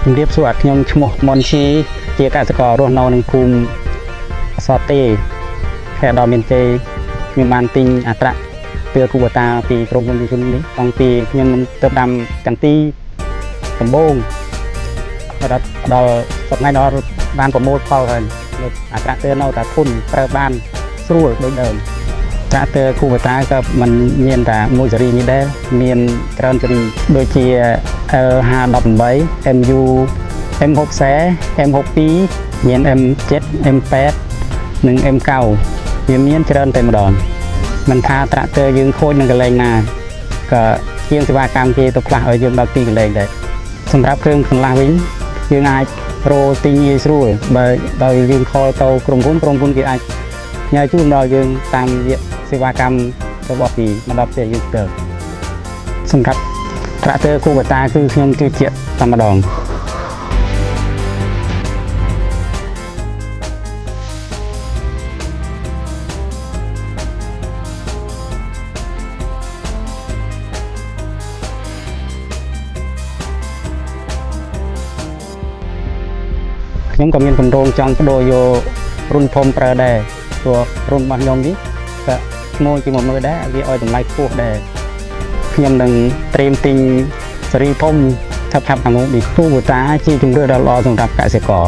ជំរាបសួរខ្ញុំឈ្មោះមុនឈីជាកសិកររស់នៅក្នុងភូមិសតេខេត្តដ៏មានជ័យខ្ញុំបានទិញអត្រាពើគូបតាពីក្រុមហ៊ុនវិជននេះតាំងពីខ្ញុំទៅដាំចន្ទីដំបូងដល់ថ្ងៃដល់បានប្រមូលផលហើយអត្រាពើនៅតែធន់ប្រើបានស្រួលដូចដើមត្រាក់ទ័រគូបតាក៏មិនមានតែមួយស៊េរីនេះដែរមានច្រើនស៊េរីដូចជា L518 MU M60 M62 មាន M7 M8 និង M9 វាមានច្រើនតែម្ដងមិនថាត្រាក់ទ័រយើងខូចនឹងកន្លែងណាក៏ជាងសេវាកម្មគេទៅផ្លាស់ឲ្យយើងដល់ទីកន្លែងដែរសម្រាប់គ្រឿងបន្លាស់វិញយើងអាចរកទិញងាយស្រួលបើដោយយើងខលទៅក្រុមហ៊ុនគេអាចញ៉ាយជូនដល់យើងតាមរយៈសេវាកម្មរបស់ពីមកដល់ផ្ទះយើងទៅសម្រាប់ត្រាក់ទ័រគូបតាគឺខ្ញុំជឿជាក់តែម្ដងខ្ញុំក៏មានគម្រោងចង់បដូរយករុនធំប្រើដែរព្រោះរុនរបស់ខ្ញុំនេះក៏ឈ្មោះជាមួយមើលដែរវាឲ្យតម្លៃខ្ពស់ដែរខ្ញុំនឹងត្រៀមទិញស៊េរីធំឆាប់ខាងនោះពីគូបតាជាជំរឿនដ៏ល្អសម្រាប់កសិករ